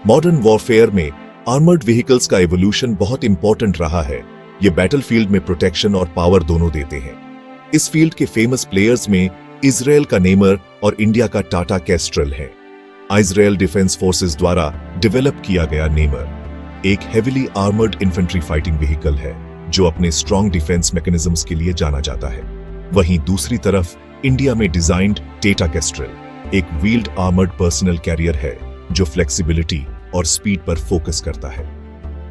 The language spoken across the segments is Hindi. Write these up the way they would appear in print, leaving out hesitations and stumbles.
मॉडर्न वॉरफेयर में आर्मर्ड व्हीकल्स का एवोल्यूशन बहुत इंपॉर्टेंट रहा है। ये बैटलफील्ड में प्रोटेक्शन और पावर दोनों देते हैं। इस फील्ड के फेमस प्लेयर्स में इजराइल का नेमर और इंडिया का टाटा केस्ट्रल है। इजराइल डिफेंस फोर्सेस द्वारा डेवलप किया गया नेमर एक heavily armoured infantry fighting vehicle है जो अपने स्ट्रॉन्ग डिफेंस मैकेनिज्म्स के लिए जाना जाता है। वहीं दूसरी तरफ इंडिया में डिजाइन्ड टाटा केस्ट्रल एक व्हील्ड आर्मर्ड पर्सनल कैरियर है जो फ्लेक्सिबिलिटी और स्पीड पर फोकस करता है।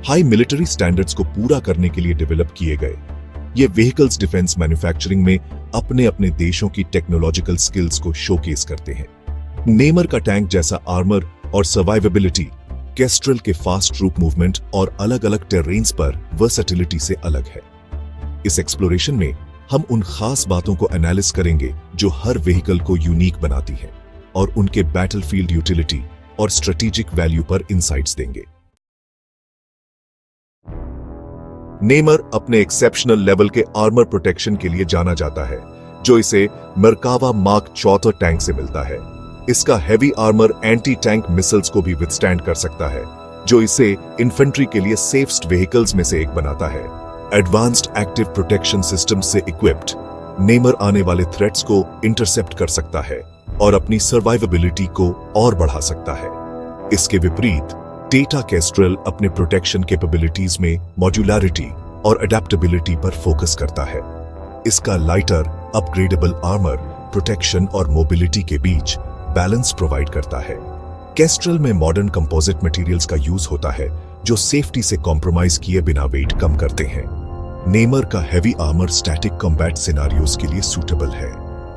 हाई मिलिट्री स्टैंडर्ड्स को पूरा करने के लिए डेवलप किए गए ये व्हीकल्स डिफेंस मैन्युफैक्चरिंग में अपने अपने देशों की टेक्नोलॉजिकल स्किल्स को शोकेस करते हैं। नेमर का टैंक जैसा आर्मर और सर्वाइवेबिलिटी केस्ट्रल के फास्ट ट्रूप मूवमेंट और अलग अलग टेरेन्स पर वर्सेटिलिटी से अलग है। इस एक्सप्लोरेशन में हम उन खास बातों को एनालिस करेंगे जो हर व्हीकल को यूनिक बनाती है और उनके बैटलफील्ड यूटिलिटी और स्ट्रेटेजिक वैल्यू पर इंसाइट्स देंगे। नेमर अपने एक्सेप्शनल लेवल के आर्मर प्रोटेक्शन के लिए जाना जाता है जो इसे मरकावा मार्क 74 टैंक से मिलता है। इसका heavy armour anti tank missiles को भी विथस्टैंड कर सकता है जो इसे इन्फेंट्री के लिए सेफ्स्ट व्हीकल्स में से एक बनाता है। एडवांस्ड एक्टिव प्रोटेक्शन सिस्टम से इक्विप्ड नेमर आने वाले थ्रेट्स को इंटरसेप्ट कर सकता है और अपनी सर्वाइवेबिलिटी को और बढ़ा सकता है। इसके विपरीत टाटा केस्ट्रल अपने प्रोटेक्शन कैपेबिलिटीज में मॉड्यूलैरिटी और अडेप्टेबिलिटी पर फोकस करता है। इसका लाइटर अपग्रेडेबल आर्मर प्रोटेक्शन और मोबिलिटी के बीच बैलेंस प्रोवाइड करता है। केस्ट्रल में मॉडर्न कंपोजिट मटेरियल्स का यूज होता है जो सेफ्टी से कॉम्प्रोमाइज किए बिना वेट कम करते हैं। नेमर का heavy armour static combat scenarios के लिए सूटेबल है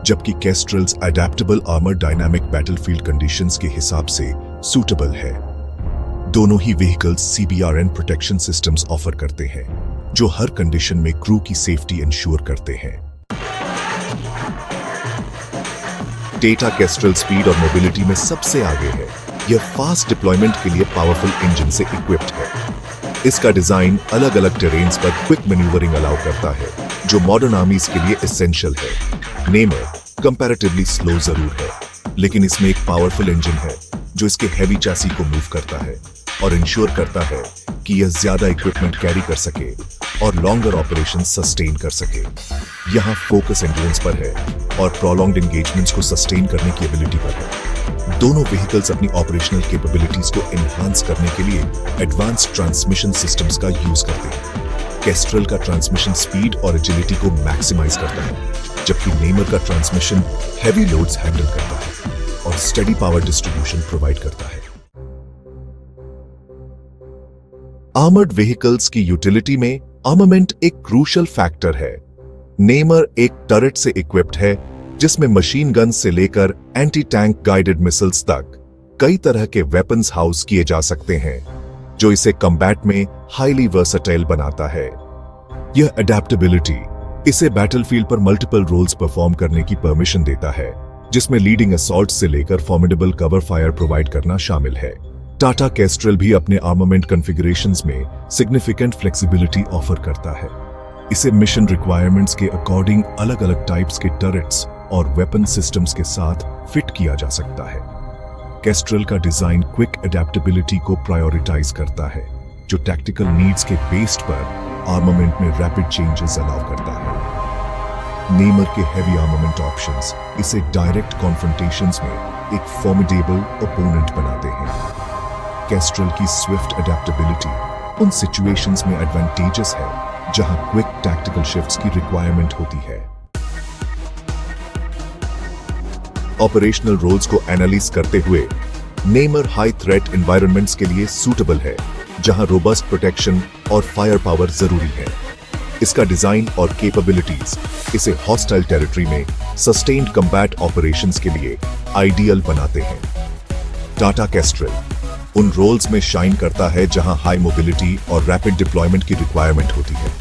जबकि Kestrel's adaptable armour dynamic battlefield conditions के हिसाब से सूटेबल है। दोनों ही vehicles CBRN protection systems offer करते हैं जो हर कंडीशन में क्रू की सेफ्टी इंश्योर करते हैं। टाटा केस्ट्रल स्पीड और मोबिलिटी में सबसे आगे है। यह फास्ट डिप्लॉयमेंट के लिए पावरफुल इंजन से इक्विप्ड है। इसका डिजाइन अलग अलग टेरेन्स पर क्विक मैन्यूवरिंग अलाउ करता है जो मॉडर्न आर्मीज के लिए एसेंशियल है। नेमर कंपैरेटिवली स्लो जरूर है लेकिन इसमें एक पावरफुल इंजन है जो इसके हेवी चैसी को मूव करता है और इंश्योर करता है कि यह ज्यादा इक्विपमेंट कैरी कर सके और लॉन्गर ऑपरेशन सस्टेन कर सके। यहाँ फोकस एंड्योरेंस पर है और प्रोलॉन्ग्ड एंगेजमेंट्स को सस्टेन करने की एबिलिटी पर है। दोनों व्हीकल्स अपनी ऑपरेशनल कैपेबिलिटीज को एनहांस करने के लिए एडवांस्ड ट्रांसमिशन सिस्टम्स का यूज करते हैं। केस्ट्रल का ट्रांसमिशन स्पीड और एजिलिटी को मैक्सिमाइज करता है जबकि नेमर का ट्रांसमिशन हैवी लोड्स हैंडल करता है और स्टेडी पावर डिस्ट्रीब्यूशन प्रोवाइड करता है। आर्मर्ड व्हीकल्स की यूटिलिटी में आर्मामेंट एक क्रूशियल फैक्टर है। नेमर एक टरेट से इक्विप्ड है जिसमें मशीन गन से लेकर एंटी टैंक गाइडेड मिसाइल्स तक कई तरह के वेपन्स हाउस किए जा सकते हैं जो इसे कॉम्बैट में हाईली वर्सेटाइल बनाता है। यह अडेप्टेबिलिटी इसे बैटलफील्ड पर मल्टीपल रोल्स परफॉर्म करने की परमिशन देता है जिसमें लीडिंग असॉल्ट से लेकर फॉर्मिडेबल कवर फायर प्रोवाइड करना शामिल है। टाटा केस्ट्रल भी अपने आर्मामेंट कॉन्फ़िगरेशंस में सिग्निफिकेंट फ्लेक्सिबिलिटी ऑफर करता है। इसे मिशन रिक्वायरमेंट्स के अकॉर्डिंग अलग अलग टाइप्स के टरेट्स और वेपन सिस्टम्स के साथ फिट किया जा सकता है। केस्ट्रल का डिजाइन क्विक अडेप्टेबिलिटी को प्रायोरिटाइज करता है जो टैक्टिकल नीड्स के बेस्ड पर आर्मामेंट में रैपिड चेंजेस अलाउ करता है। नेमर के हेवी आर्मामेंट ऑप्शंस इसे डायरेक्ट कॉन्फ्रंटेशंस में एक फॉर्मिडेबल ओपोनेंट बनाते हैं। केस्ट्रल की स्विफ्ट अडेप्टेबिलिटी उन सिचुएशंस में एडवांटेजेस है जहां क्विक टैक्टिकल शिफ्ट्स की रिक्वायरमेंट होती है। ऑपरेशनल रोल्स को एनालाइज करते हुए नेमर हाई थ्रेट एनवायरनमेंट्स के लिए सूटेबल है जहां रोबस्ट प्रोटेक्शन और फायर पावर जरूरी है। इसका डिजाइन और कैपेबिलिटीज इसे हॉस्टाइल टेरिटरी में सस्टेन्ड कॉम्बैट ऑपरेशंस के लिए आइडियल बनाते हैं। टाटा केस्ट्रल उन रोल्स में शाइन करता है जहां हाई मोबिलिटी और रैपिड डिप्लॉयमेंट की रिक्वायरमेंट होती है।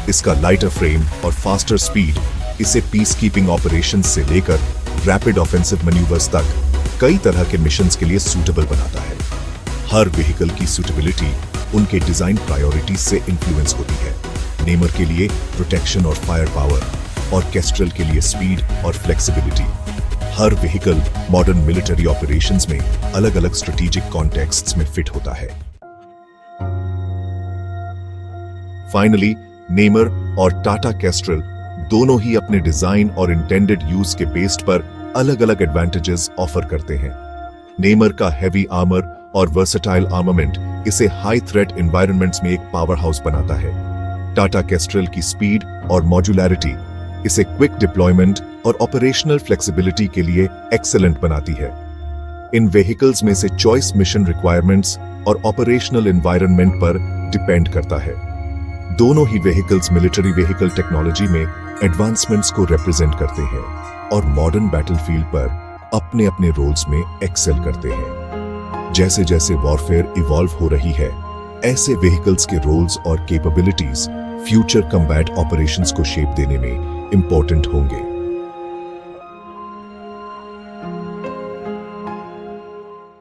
इसका लाइटर फ्रेम और फास्टर स्पीड इसे पीस कीपिंग ऑपरेशंस से लेकर रैपिड ऑफेंसिव मैन्यूवर्स तक कई तरह के मिशंस के लिए सूटेबल बनाता है। हर व्हीकल की सूटेबिलिटी उनके डिजाइन प्रायोरिटीज से इन्फ्लुएंस होती है। नेमर के लिए प्रोटेक्शन और फायर पावर, और केस्ट्रल के लिए स्पीड और फ्लेक्सिबिलिटी। हर व्हीकल मॉडर्न मिलिट्री ऑपरेशंस में अलग-अलग स्ट्रेटेजिक कॉन्टेक्स्ट्स में फिट होता है। फाइनली, नेमर और टाटा केस्ट्रल दोनों ही अपने डिजाइन और इंटेंडेड यूज के बेस्ड पर अलग-अलग एडवांटेजेस ऑफर करते हैं। नेमर का हैवी आर्मर और वर्सेटाइल आर्मामेंट इसे हाई थ्रेट एनवायरनमेंट्स में एक पावर हाउस बनाता है। टाटा केस्ट्रल की स्पीड और मॉड्यूलैरिटी इसे क्विक डिप्लॉयमेंट और ऑपरेशनल फ्लेक्सिबिलिटी के लिए एक्सेलेंट बनाती है। इन व्हीकल्स में से चॉइस मिशन रिक्वायरमेंट्स और ऑपरेशनल एनवायरनमेंट पर डिपेंड करता है। दोनों ही व्हीकल्स मिलिट्री व्हीकल टेक्नोलॉजी में एडवांसमेंट्स को रिप्रेजेंट करते हैं और मॉडर्न बैटलफील्ड पर अपने अपने रोल्स में एक्सेल करते हैं। जैसे जैसे वॉरफेयर इवॉल्व हो रही है, ऐसे व्हीकल्स के रोल्स और कैपेबिलिटीज फ्यूचर कम्बैट ऑपरेशंस को शेप देने में इंपॉर्टेंट होंगे।